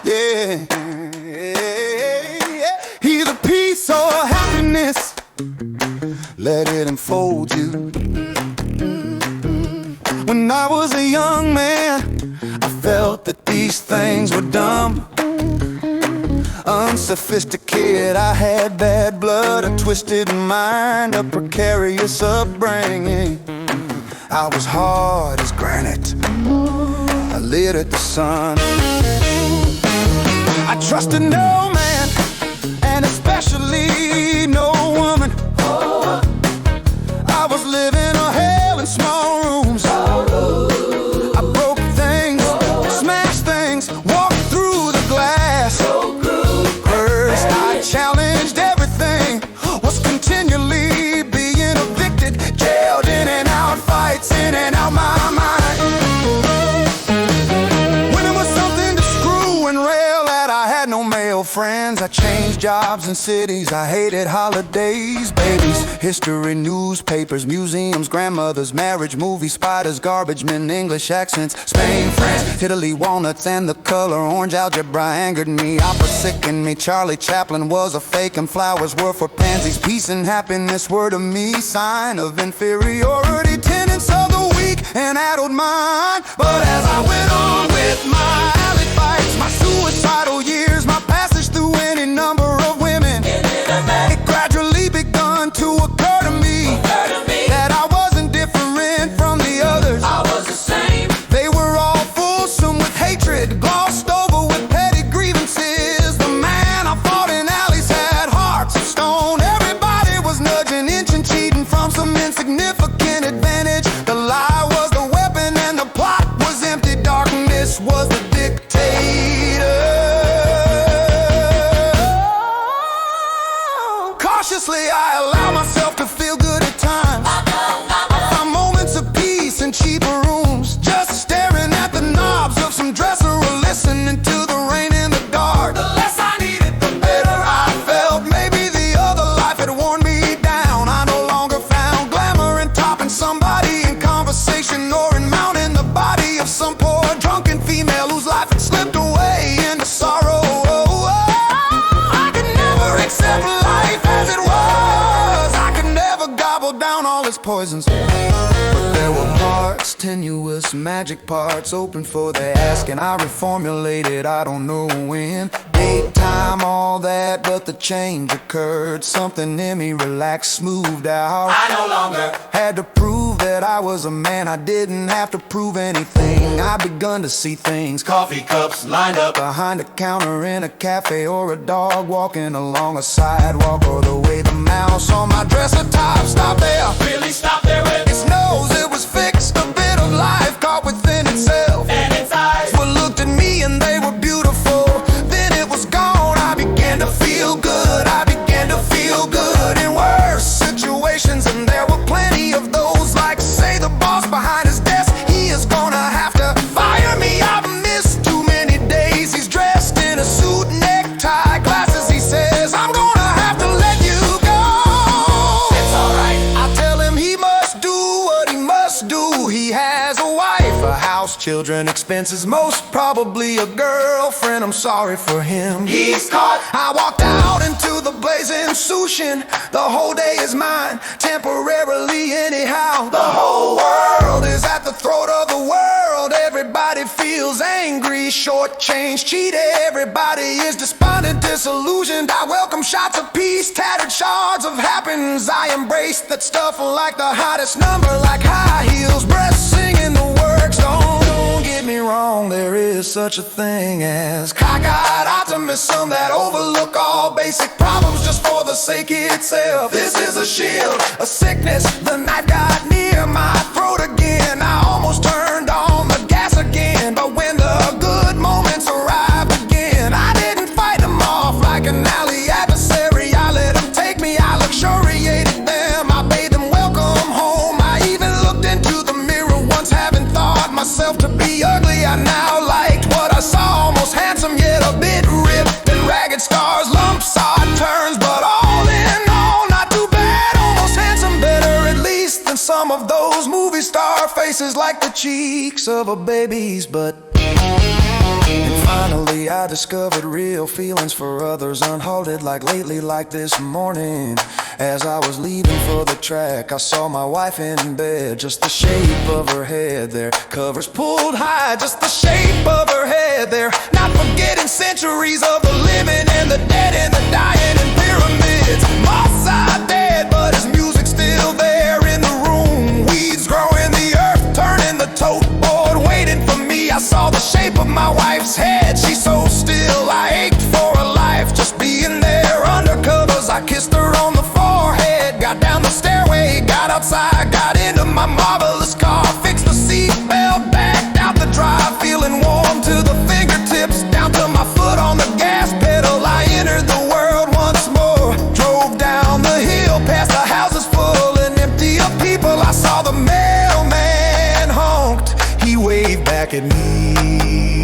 Yeah, either peace or happiness, let it enfold you. When I was a young man, I felt that these things were dumb. Unsophisticated, I had bad blood, a twisted mind, a precarious upbringing. I was hard as granite, I lit at the sun. I trusted no man, and especially no woman. I was living a hell in small rooms. I broke things, smashed things, walked through the glass. First I challenged everything, was continually being evicted, jailed in and out, fights in and out my mind. When it was something to screw and rail at, I had no male friends. I changed jobs and cities, I hated holidays, babies, history, newspapers, museums, grandmothers, marriage, movies, spiders, garbage men, English accents, Spain, France, Italy, walnuts, and the color orange. Algebra angered me, opera sickened me, Charlie Chaplin was a fake and flowers were for pansies. Peace and happiness were to me sign of inferiority, tenets of the weak and addled mind. But as I went on with my alley fights, my suicidal years, my passage through any number of women, it gradually begun to occur to me that I wasn't different from the others. I was the same. They were all fulsome with hatred, glossed over with petty grievances. The man I fought in alleys had hearts of stone. Everybody was nudging, inching, cheating from some insignificant advantage. The lie was the weapon and the plot was empty. Darkness was the dictator. Cautiously I allow myself to feel good at times. I find moments of peace in cheaper rooms, just staring at the knobs of some dresser or listening to the rain in the dark. The less I needed, The better I felt. Maybe the other life had worn me down. I no longer found glamour in topping somebody in conversation or in mounting the body of some poor drunken female whose life had slipped away into sorrow. I could never accept life as it was. I could never gobble down all its poisons. But there were parts, tenuous magic parts, open for the asking. I reformulated, I don't know when. Date, time, all that, but the change occurred. Something in me relaxed, smoothed out. I no longer Had to prove that I was a man, I didn't have to prove anything. I begun to see things, coffee cups lined up. behind a counter in a cafe, or a dog walking along a sidewalk, or the way the mouse on my dresser top stopped there. Really stop there with Its nose, it was fixed, a bit of life caught within itself. and its eyes. Well, looked at me and they were beautiful. Then it was gone, I began to feel good. I began to feel good in worse situations, and there were plenty of those. Like, say, the boss behind his desk, he is gonna have to fire me. I've missed too many days. He's dressed in a suit, necktie, glasses. He says, I'm gonna have to let you go. It's alright. I tell him he must do what he must do. He has a wife, a house, children, expenses, most probably a girlfriend. I'm sorry for him. He's caught. I walked out into the blazing sushin. The whole day is mine, temporarily anyhow. The whole world is at the throat of the world. Everybody feels angry, shortchanged, cheated. Everybody is despondent, disillusioned. I welcome shots of peace, tattered shards of happiness. I embrace that stuff like the hottest number, like high heels, breasts singing the works. Don't get me wrong, there is such a thing as cockeyed optimism that overlook all basic problems just for the sake itself. This is a shield, a sickness. The knife got near my throat again. I almost turned on the gas again, but when the good moments arrived again, I didn't fight them off like an alley adversary. I let them take me, I luxuriated them, I bade them welcome home. I even looked into the mirror once, having thought myself to be ugly. I now liked what I saw, almost of those movie star faces like the cheeks of a baby's butt. And finally I discovered real feelings for others unhalted, like lately, like this morning. As I was leaving for the track, I saw my wife in bed, just the shape of her head there, covers pulled high, just the shape of her head there. Not forgetting centuries of the living and the dead and the dying in pyramids. Mossad dead, but his music's still there in the room. Weeds growing the earth, turning the tote board, waiting for me. I saw the shape of my wife's head, she's so still. I ached for a life, just being there under covers. I kissed her on the forehead, got down the stairway, got outside, got into my marvelous car, fixed the seatbelt, backed out the drive, feeling warm to the fingertips, down to my foot on the gas pedal. I entered the world once more, drove down the hill, past the houses full and empty of people. I saw the mailman honked, he waved back at me.